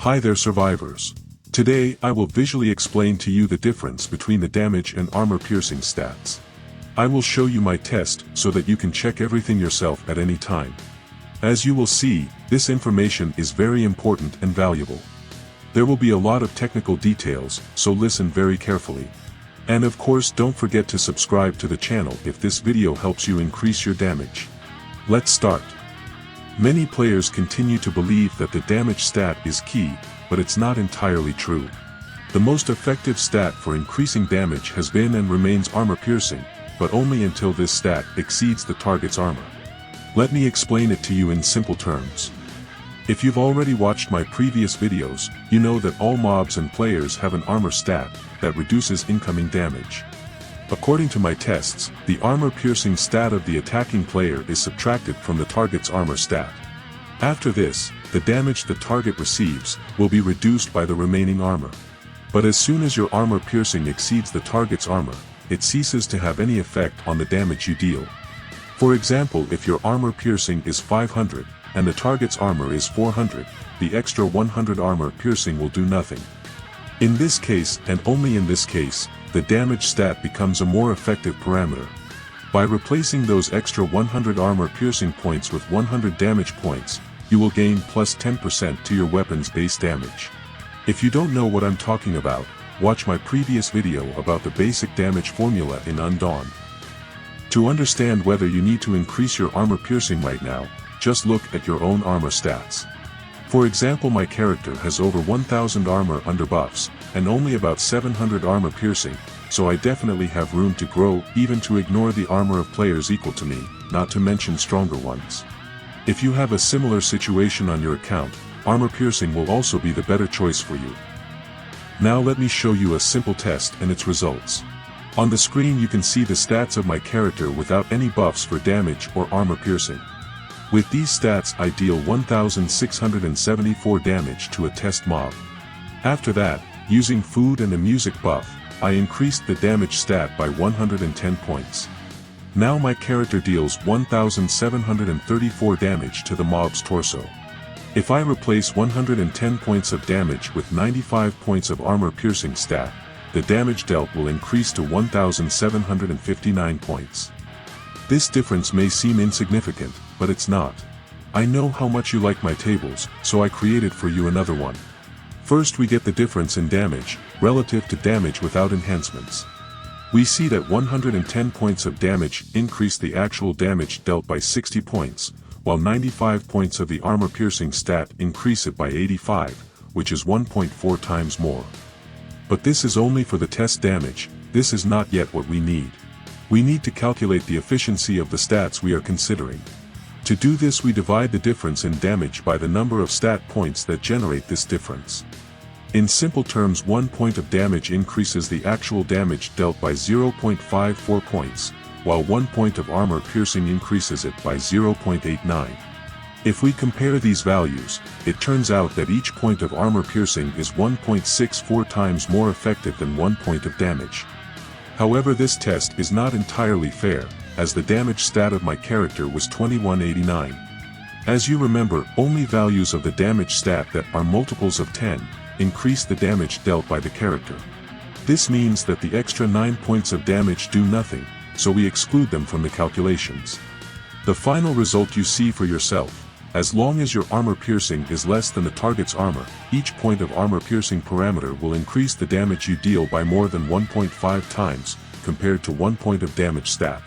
Hi there survivors. Today I will visually explain to you the difference between the damage and armor piercing stats. I will show you my test so that you can check everything yourself at any time. As you will see, this information is very important and valuable. There will be a lot of technical details, so listen very carefully. And of course don't forget to subscribe to the channel if this video helps you increase your damage. Let's start. Many players continue to believe that the damage stat is key, but it's not entirely true. The most effective stat for increasing damage has been and remains armor piercing, but only until this stat exceeds the target's armor. Let me explain it to you in simple terms. If you've already watched my previous videos, you know that all mobs and players have an armor stat that reduces incoming damage. According to my tests, the armor-piercing stat of the attacking player is subtracted from the target's armor stat. After this, the damage the target receives will be reduced by the remaining armor. But as soon as your armor-piercing exceeds the target's armor, it ceases to have any effect on the damage you deal. For example, if your armor-piercing is 500, and the target's armor is 400, the extra 100 armor-piercing will do nothing. In this case, and only in this case, the damage stat becomes a more effective parameter. By replacing those extra 100 armor-piercing points with 100 damage points, you will gain plus 10% to your weapon's base damage. If you don't know what I'm talking about, watch my previous video about the basic damage formula in UNDAWN. To understand whether you need to increase your armor piercing right now, just look at your own armor stats. For example, my character has over 1000 armor under buffs, and only about 700 armor piercing, so I definitely have room to grow even to ignore the armor of players equal to me, not to mention stronger ones. If you have a similar situation on your account, armor piercing will also be the better choice for you. Now let me show you a simple test and its results. On the screen you can see the stats of my character without any buffs for damage or armor piercing. With these stats I deal 1674 damage to a test mob. After that, using food and a music buff, I increased the damage stat by 110 points. Now my character deals 1734 damage to the mob's torso. If I replace 110 points of damage with 95 points of armor piercing stat, the damage dealt will increase to 1759 points. This difference may seem insignificant, but it's not. I know how much you like my tables, so I created for you another one. First we get the difference in damage, relative to damage without enhancements. We see that 110 points of damage increase the actual damage dealt by 60 points, while 95 points of the armor-piercing stat increase it by 85, which is 1.4 times more. But this is only for the test damage. This is not yet what we need. We need to calculate the efficiency of the stats we are considering. To do this we divide the difference in damage by the number of stat points that generate this difference. In simple terms, 1 point of damage increases the actual damage dealt by 0.54 points, while 1 point of armor piercing increases it by 0.89. If we compare these values, it turns out that each point of armor piercing is 1.64 times more effective than 1 point of damage. However, this test is not entirely fair, as the damage stat of my character was 2189. As you remember, only values of the damage stat that are multiples of 10, increase the damage dealt by the character. This means that the extra 9 points of damage do nothing, so we exclude them from the calculations. The final result you see for yourself. As long as your armor piercing is less than the target's armor, each point of armor piercing parameter will increase the damage you deal by more than 1.5 times, compared to 1 point of damage stat.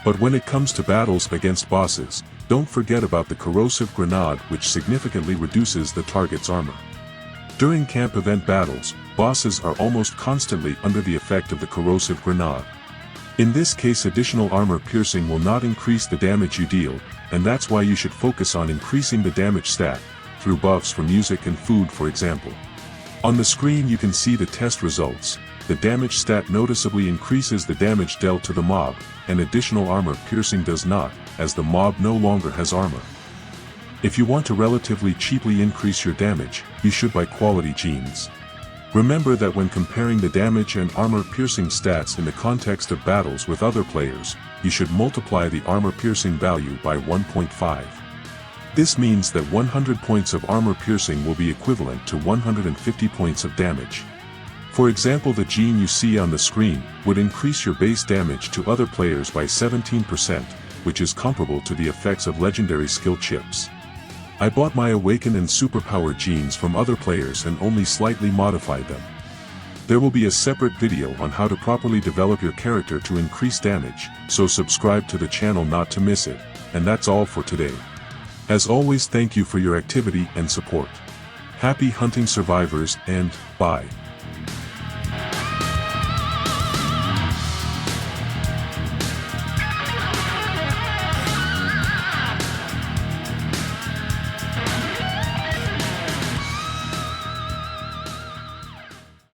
But when it comes to battles against bosses, don't forget about the corrosive grenade, which significantly reduces the target's armor. During camp event battles, bosses are almost constantly under the effect of the corrosive grenade. In this case, additional armor piercing will not increase the damage you deal, and that's why you should focus on increasing the damage stat, through buffs for music and food for example. On the screen you can see the test results. The damage stat noticeably increases the damage dealt to the mob, and additional armor piercing does not, as the mob no longer has armor. If you want to relatively cheaply increase your damage, you should buy quality genes. Remember that when comparing the damage and armor-piercing stats in the context of battles with other players, you should multiply the armor-piercing value by 1.5. This means that 100 points of armor piercing will be equivalent to 150 points of damage. For example, the gene you see on the screen would increase your base damage to other players by 17%, which is comparable to the effects of legendary skill chips. I bought my Awaken and Superpower genes from other players and only slightly modified them. There will be a separate video on how to properly develop your character to increase damage, so subscribe to the channel not to miss it, and that's all for today. As always, thank you for your activity and support. Happy hunting survivors, and bye.